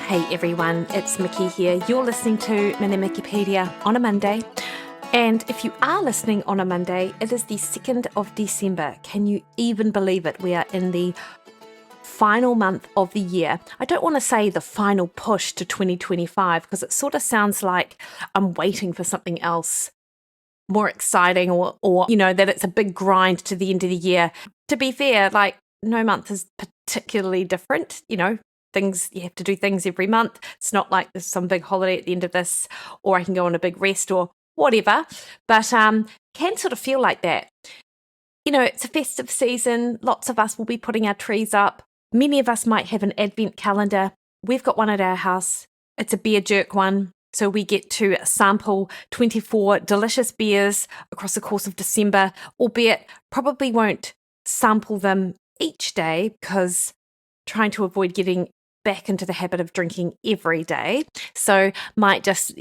Hey everyone, it's Mikki here. You're listening to Mikkipedia on a Monday. And if you are listening on a Monday, it is the 2nd of December. Can you even believe it? We are in the final month of the year. I don't want to say the final push to 2025 because it sort of sounds like I'm waiting for something else more exciting or that it's a big grind to the end of the year. To be fair, no month is particularly different, things, you have to do things every month. It's not like there's some big holiday at the end of this, or I can go on a big rest or whatever, but can sort of feel like that. It's a festive season. Lots of us will be putting our trees up. Many of us might have an advent calendar. We've got one at our house. It's a beer jerk one. So we get to sample 24 delicious beers across the course of December, albeit probably won't sample them each day because trying to avoid getting back into the habit of drinking every day. So might just,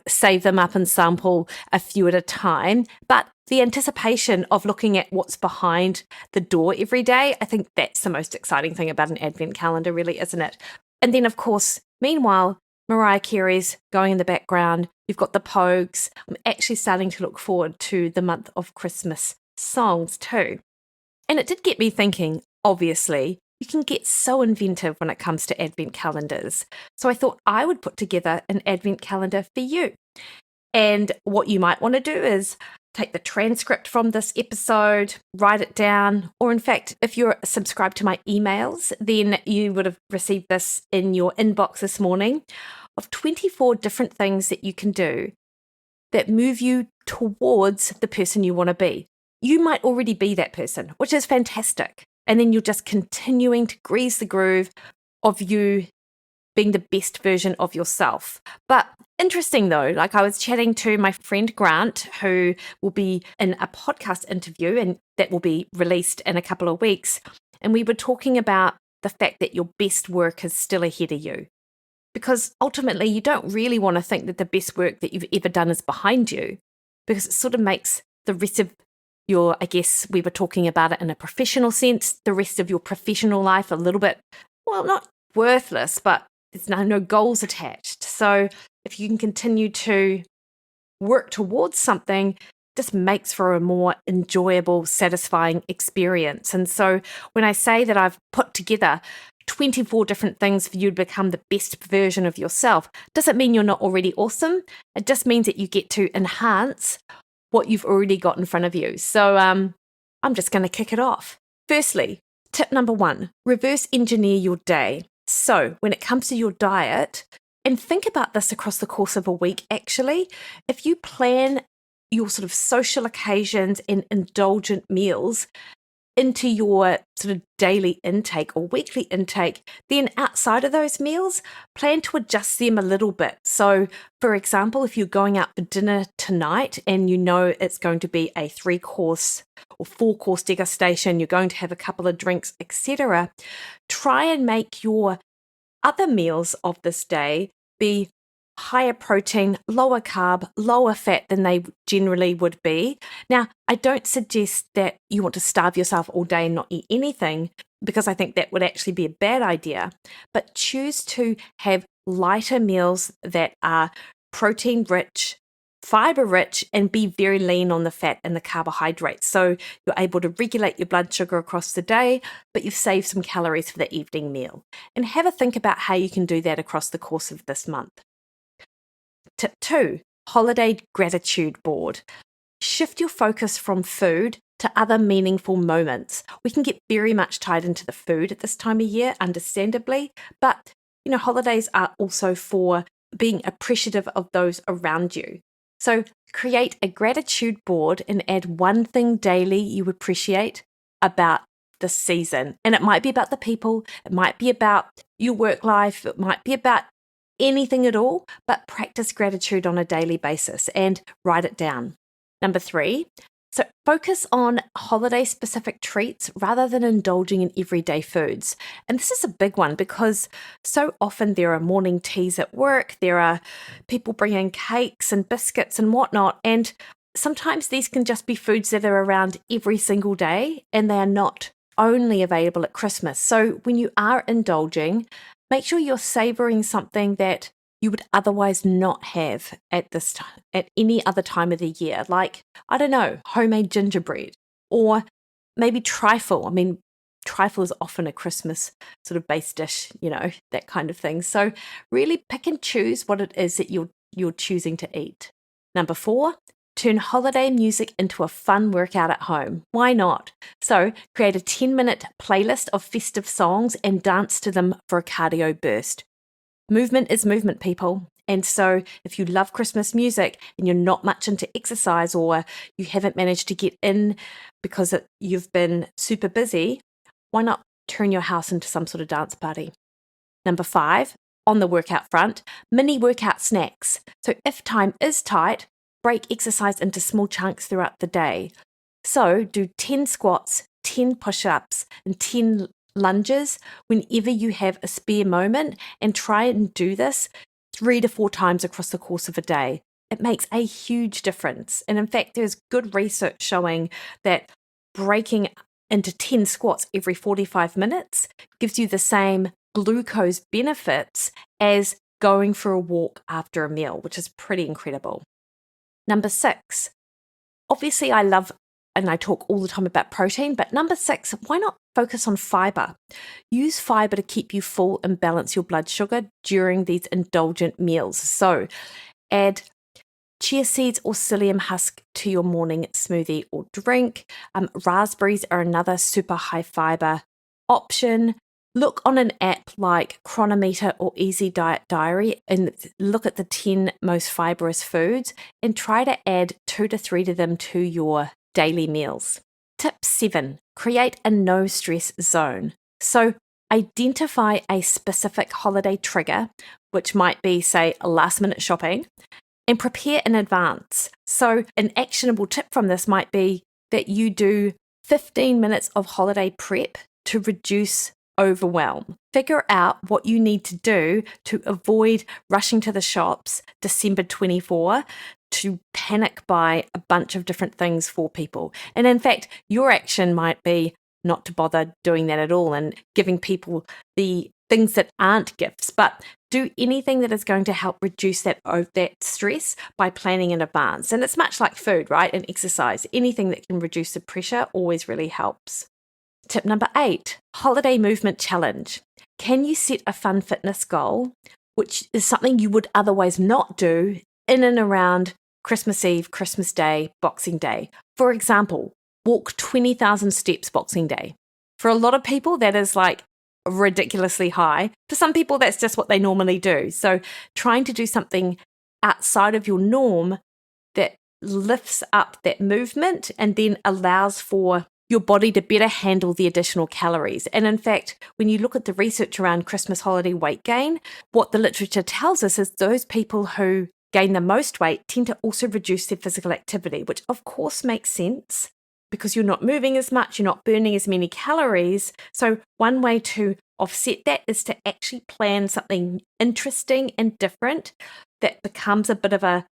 save them up and sample a few at a time. But the anticipation of looking at what's behind the door every day, I think that's the most exciting thing about an advent calendar, really, isn't it? And then, of course, meanwhile, Mariah Carey's going in the background. You've got the Pogues. I'm actually starting to look forward to the month of Christmas songs too. And it did get me thinking, obviously, you can get so inventive when it comes to advent calendars. So I thought I would put together an advent calendar for you. And what you might want to do is take the transcript from this episode, write it down, or in fact, if you're subscribed to my emails, then you would have received this in your inbox this morning of 24 different things that you can do that move you towards the person you want to be. You might already be that person, which is fantastic. And then you're just continuing to grease the groove of you being the best version of yourself. But interesting though, I was chatting to my friend Grant, who will be in a podcast interview and that will be released in a couple of weeks. And we were talking about the fact that your best work is still ahead of you. Because ultimately, you don't really want to think that the best work that you've ever done is behind you, because it sort of makes the rest of your, I guess we were talking about it in a professional sense, the rest of your professional life a little bit, well, not worthless, but there's no goals attached. So if you can continue to work towards something, just makes for a more enjoyable, satisfying experience. And so when I say that I've put together 24 different things for you to become the best version of yourself, doesn't mean you're not already awesome. It just means that you get to enhance what you've already got in front of you. So I'm just going to kick it off. Firstly, tip number 1, reverse engineer your day. So when it comes to your diet, and think about this across the course of a week, actually, if you plan your sort of social occasions and indulgent meals into your sort of daily intake or weekly intake, then outside of those meals, plan to adjust them a little bit. So, for example, if you're going out for dinner tonight and you know it's going to be a 3-course or 4-course degustation, you're going to have a couple of drinks, etc., try and make your other meals of this day be higher protein, lower carb, lower fat than they generally would be. Now, I don't suggest that you want to starve yourself all day and not eat anything, because I think that would actually be a bad idea. But choose to have lighter meals that are protein rich, fiber rich, and be very lean on the fat and the carbohydrates. So you're able to regulate your blood sugar across the day, but you've saved some calories for the evening meal. And have a think about how you can do that across the course of this month. Tip 2, holiday gratitude board. Shift your focus from food to other meaningful moments. We can get very much tied into the food at this time of year, understandably, but holidays are also for being appreciative of those around you. So create a gratitude board and add one thing daily you appreciate about the season. And it might be about the people, it might be about your work life, it might be about anything at all, but practice gratitude on a daily basis and write it down. Number 3, so focus on holiday-specific treats rather than indulging in everyday foods. And this is a big one because so often there are morning teas at work, there are people bringing cakes and biscuits and whatnot, and sometimes these can just be foods that are around every single day and they are not only available at Christmas. So when you are indulging, make sure you're savoring something that you would otherwise not have at this time, at any other time of the year, like, I don't know, homemade gingerbread, or maybe trifle. I mean, trifle is often a Christmas sort of base dish, that kind of thing. So really pick and choose what it is that you're choosing to eat. Number 4, turn holiday music into a fun workout at home. Why not? So create a 10-minute playlist of festive songs and dance to them for a cardio burst. Movement is movement, people. And so if you love Christmas music and you're not much into exercise, or you haven't managed to get in because you've been super busy, why not turn your house into some sort of dance party? Number 5, on the workout front, mini workout snacks. So if time is tight, break exercise into small chunks throughout the day. So do 10 squats, 10 push-ups, and 10 lunges whenever you have a spare moment, and try and do this 3 to 4 times across the course of a day. It makes a huge difference. And in fact, there's good research showing that breaking into 10 squats every 45 minutes gives you the same glucose benefits as going for a walk after a meal, which is pretty incredible. Number 6, obviously I love and I talk all the time about protein, but number 6, why not focus on fiber? Use fiber to keep you full and balance your blood sugar during these indulgent meals. So add chia seeds or psyllium husk to your morning smoothie or drink. Raspberries are another super high fiber option. Look on an app like Chronometer or Easy Diet Diary and look at the 10 most fibrous foods and try to add 2 to 3 of them to your daily meals. Tip 7, create a no stress zone. So identify a specific holiday trigger, which might be, say, a last minute shopping, and prepare in advance. So an actionable tip from this might be that you do 15 minutes of holiday prep to reduce overwhelm. Figure out what you need to do to avoid rushing to the shops December 24 to panic buy a bunch of different things for people. And in fact, your action might be not to bother doing that at all and giving people the things that aren't gifts, but do anything that is going to help reduce that stress by planning in advance. And it's much like food, right? And exercise. Anything that can reduce the pressure always really helps. Tip number 8, holiday movement challenge. Can you set a fun fitness goal, which is something you would otherwise not do in and around Christmas Eve, Christmas Day, Boxing Day? For example, walk 20,000 steps Boxing Day. For a lot of people, that is like ridiculously high. For some people, that's just what they normally do. So trying to do something outside of your norm that lifts up that movement and then allows for your body to better handle the additional calories. And in fact, when you look at the research around Christmas holiday weight gain, what the literature tells us is those people who gain the most weight tend to also reduce their physical activity, which of course makes sense because you're not moving as much, you're not burning as many calories. So one way to offset that is to actually plan something interesting and different that becomes a bit of a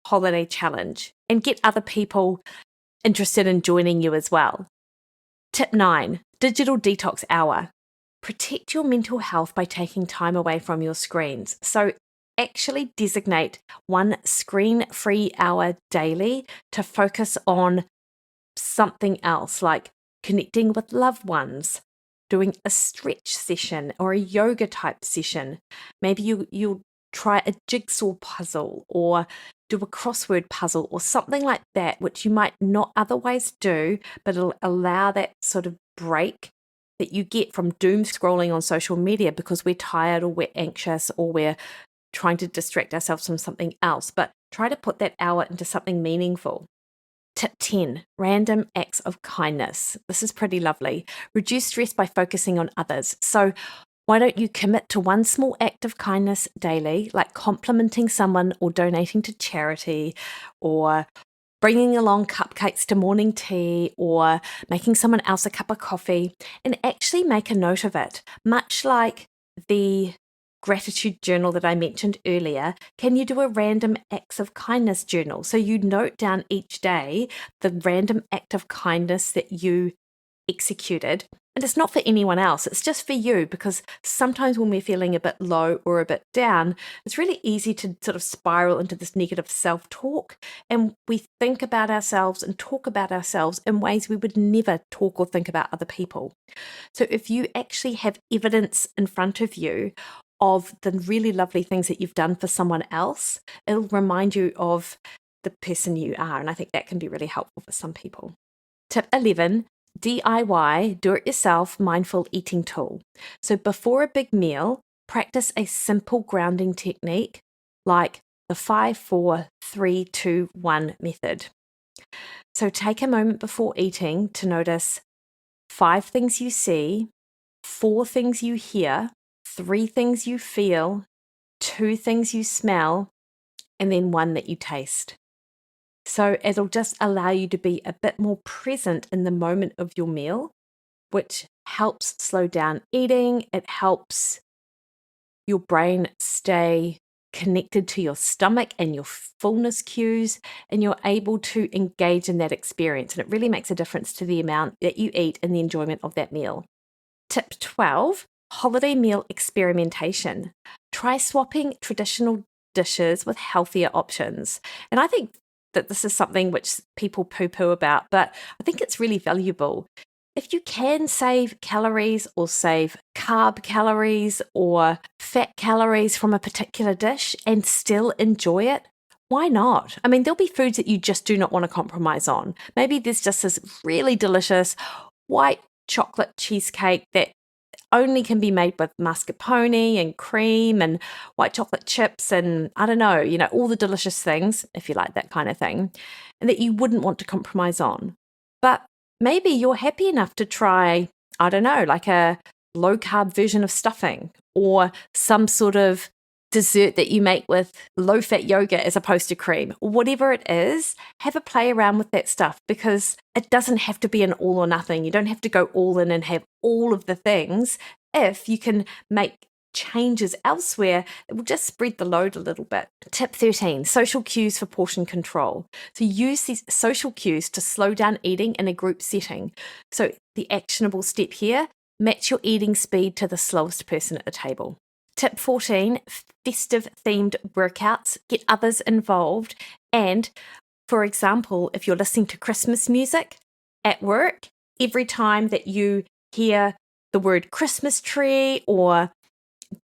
holiday challenge and get other people interested in joining you as well. Tip 9, digital detox hour. Protect your mental health by taking time away from your screens. So actually designate one screen-free hour daily to focus on something else, like connecting with loved ones, doing a stretch session or a yoga type session. Maybe you'll try a jigsaw puzzle or do a crossword puzzle or something like that, which you might not otherwise do, but it'll allow that sort of break that you get from doom scrolling on social media because we're tired or we're anxious or we're trying to distract ourselves from something else. But try to put that hour into something meaningful. Tip 10, random acts of kindness. This is pretty lovely. Reduce stress by focusing on others. So why don't you commit to one small act of kindness daily, like complimenting someone or donating to charity or bringing along cupcakes to morning tea or making someone else a cup of coffee, and actually make a note of it. Much like the gratitude journal that I mentioned earlier, can you do a random acts of kindness journal? So you note down each day the random act of kindness that you executed. And it's not for anyone else, it's just for you, because sometimes when we're feeling a bit low or a bit down, it's really easy to sort of spiral into this negative self-talk, and we think about ourselves and talk about ourselves in ways we would never talk or think about other people. So if you actually have evidence in front of you of the really lovely things that you've done for someone else, it'll remind you of the person you are, and I think that can be really helpful for some people. Tip 11, DIY, do-it-yourself mindful eating tool. So before a big meal, practice a simple grounding technique like the 5-4-3-2-1 method. So take a moment before eating to notice 5 things you see, 4 things you hear, 3 things you feel, 2 things you smell, and then 1 that you taste. So it'll just allow you to be a bit more present in the moment of your meal, which helps slow down eating. It helps your brain stay connected to your stomach and your fullness cues, and you're able to engage in that experience. And it really makes a difference to the amount that you eat and the enjoyment of that meal. Tip 12, holiday meal experimentation. Try swapping traditional dishes with healthier options. And I think that this is something which people poo-poo about, but I think it's really valuable. If you can save calories or save carb calories or fat calories from a particular dish and still enjoy it, why not? I mean, there'll be foods that you just do not want to compromise on. Maybe there's just this really delicious white chocolate cheesecake that only can be made with mascarpone and cream and white chocolate chips and I don't know, all the delicious things, if you like that kind of thing, and that you wouldn't want to compromise on. But maybe you're happy enough to try, I don't know, like a low carb version of stuffing or some sort of dessert that you make with low fat yogurt as opposed to cream. Whatever it is, have a play around with that stuff, because it doesn't have to be an all or nothing. You don't have to go all in and have all of the things. If you can make changes elsewhere, it will just spread the load a little bit. Tip 13, social cues for portion control. So use these social cues to slow down eating in a group setting. So the actionable step here, match your eating speed to the slowest person at the table. Tip 14, festive themed workouts. Get others involved. And for example, if you're listening to Christmas music at work, every time that you hear the word Christmas tree or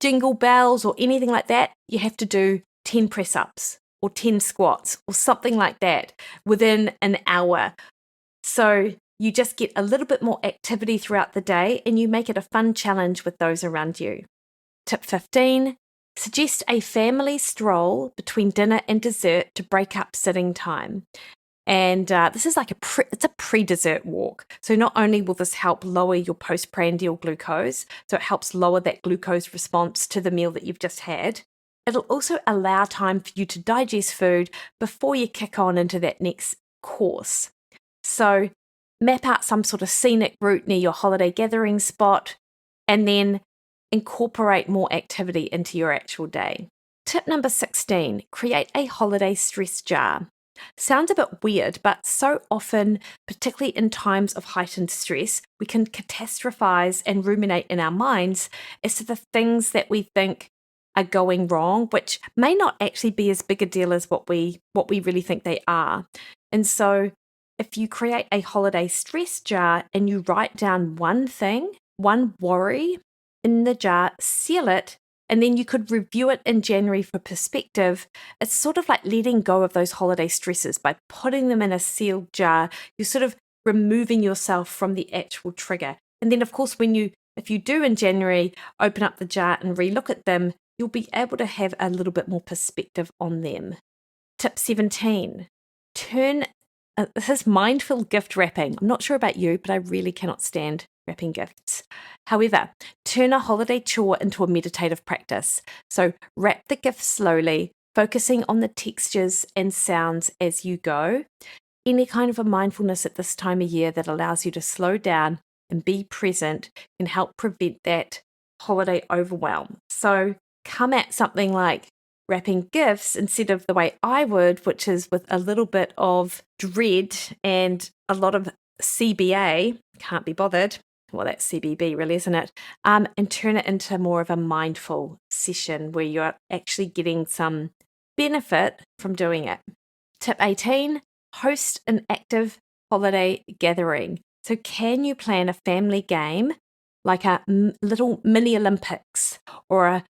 jingle bells or anything like that, you have to do 10 press-ups or 10 squats or something like that within an hour. So you just get a little bit more activity throughout the day and you make it a fun challenge with those around you. Tip 15, suggest a family stroll between dinner and dessert to break up sitting time. And this is like it's a pre-dessert walk. So not only will this help lower your postprandial glucose, so it helps lower that glucose response to the meal that you've just had, it'll also allow time for you to digest food before you kick on into that next course. So map out some sort of scenic route near your holiday gathering spot, and then incorporate more activity into your actual day. Tip number 16, create a holiday stress jar. Sounds a bit weird, but so often, particularly in times of heightened stress, we can catastrophize and ruminate in our minds as to the things that we think are going wrong, which may not actually be as big a deal as what we really think they are. And so if you create a holiday stress jar and you write down one thing, one worry in the jar, seal it, and then you could review it in January for perspective. It's sort of like letting go of those holiday stresses by putting them in a sealed jar. You're sort of removing yourself from the actual trigger. And then, of course, if you do in January open up the jar and relook at them, you'll be able to have a little bit more perspective on them. Tip 17, this is mindful gift wrapping. I'm not sure about you, but I really cannot stand wrapping gifts. However, turn a holiday chore into a meditative practice. So wrap the gift slowly, focusing on the textures and sounds as you go. Any kind of a mindfulness at this time of year that allows you to slow down and be present can help prevent that holiday overwhelm. So come at something like wrapping gifts instead of the way I would, which is with a little bit of dread and a lot of CBA, can't be bothered, well, that's CBB really, isn't it? And turn it into more of a mindful session where you're actually getting some benefit from doing it. Tip 18, host an active holiday gathering. So can you plan a family game like a little mini Olympics or a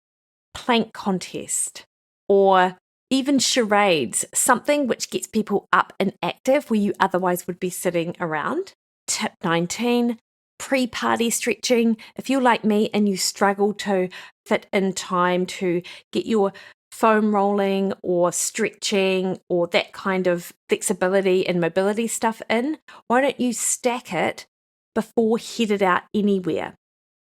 plank contest or even charades, something which gets people up and active where you otherwise would be sitting around? Tip 19, pre-party stretching. If you're like me and you struggle to fit in time to get your foam rolling or stretching or that kind of flexibility and mobility stuff in, why don't you stack it before headed out anywhere?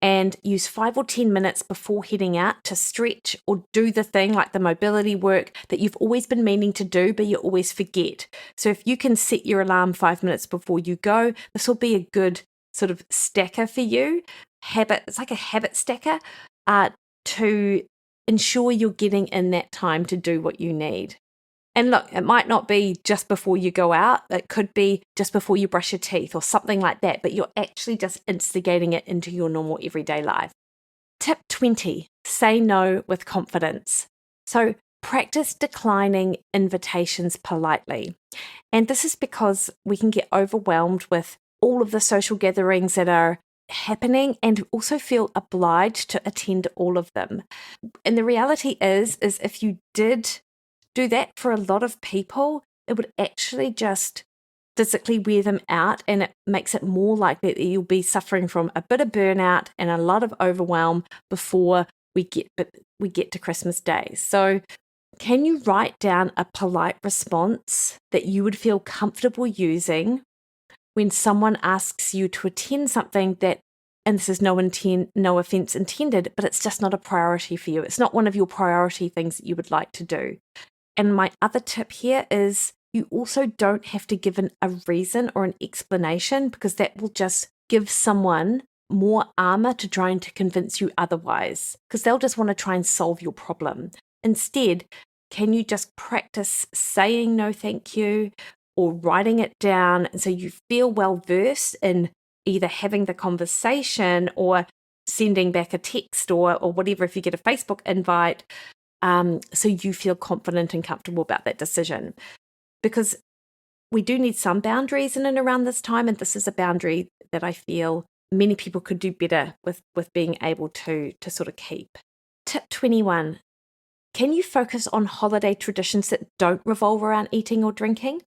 And use 5 or 10 minutes before heading out to stretch or do the thing like the mobility work that you've always been meaning to do, but you always forget. So if you can set your alarm 5 minutes before you go, this will be a good sort of stacker for you. It's like a habit stacker to ensure you're getting in that time to do what you need. And look, it might not be just before you go out. It could be just before you brush your teeth or something like that, but you're actually just instigating it into your normal everyday life. Tip 20, say no with confidence. So practice declining invitations politely. And this is because we can get overwhelmed with all of the social gatherings that are happening and also feel obliged to attend all of them. And the reality is if you did do that for a lot of people, it would actually just physically wear them out, and it makes it more likely that you'll be suffering from a bit of burnout and a lot of overwhelm before we get to Christmas Day. So can you write down a polite response that you would feel comfortable using when someone asks you to attend something that, and this is no offense intended, but it's just not a priority for you. It's not one of your priority things that you would like to do. And my other tip here is you also don't have to give a reason or an explanation, because that will just give someone more armor to trying to convince you otherwise, because they'll just want to try and solve your problem. Instead, can you just practice saying no thank you or writing it down so you feel well versed in either having the conversation or sending back a text or whatever if you get a Facebook invite, so you feel confident and comfortable about that decision. Because we do need some boundaries in and around this time, and this is a boundary that I feel many people could do better with being able to sort of keep. Tip 21. Can you focus on holiday traditions that don't revolve around eating or drinking?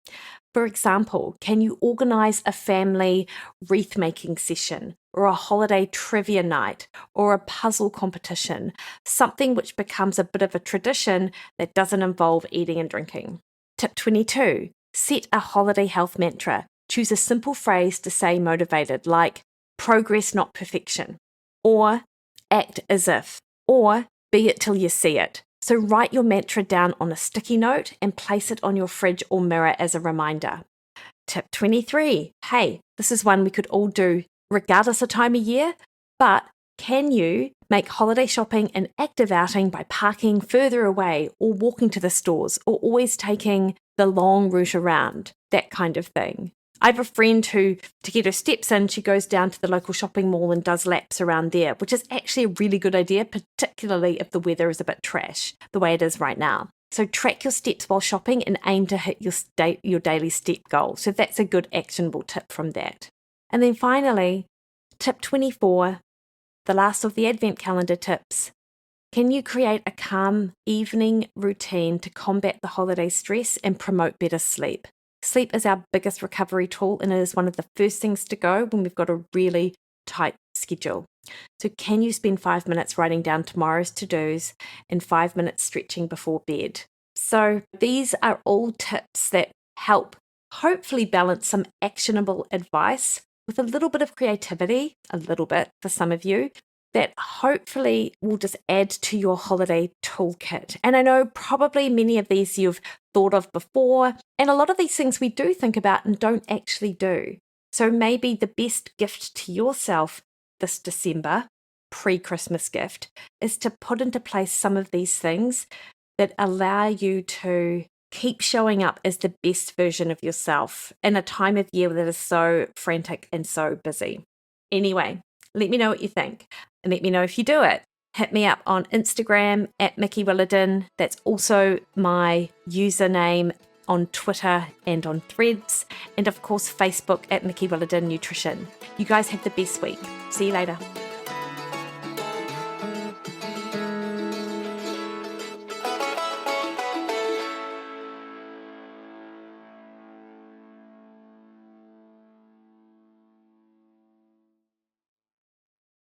For example, can you organise a family wreath making session or a holiday trivia night or a puzzle competition, something which becomes a bit of a tradition that doesn't involve eating and drinking? Tip 22, set a holiday health mantra. Choose a simple phrase to say motivated, like progress, not perfection, or act as if, or be it till you see it. So write your mantra down on a sticky note and place it on your fridge or mirror as a reminder. Tip 23. Hey, this is one we could all do regardless of time of year, but can you make holiday shopping an active outing by parking further away or walking to the stores or always taking the long route around, that kind of thing? I have a friend who, to get her steps in, she goes down to the local shopping mall and does laps around there, which is actually a really good idea, particularly if the weather is a bit trash, the way it is right now. So track your steps while shopping and aim to hit your daily step goal. So that's a good actionable tip from that. And then finally, tip 24, the last of the Advent calendar tips. Can you create a calm evening routine to combat the holiday stress and promote better sleep? Sleep is our biggest recovery tool, and it is one of the first things to go when we've got a really tight schedule. So can you spend 5 minutes writing down tomorrow's to-dos and 5 minutes stretching before bed? So these are all tips that help hopefully balance some actionable advice with a little bit of creativity, a little bit for some of you, that hopefully will just add to your holiday toolkit. And I know probably many of these you've thought of before, and a lot of these things we do think about and don't actually do. So maybe the best gift to yourself this December, pre-Christmas gift, is to put into place some of these things that allow you to keep showing up as the best version of yourself in a time of year that is so frantic and so busy. Anyway, let me know what you think and let me know if you do it. Hit me up on Instagram at Mikki Williden. That's also my username on Twitter and on Threads. And of course, Facebook at Mikki Williden Nutrition. You guys have the best week. See you later.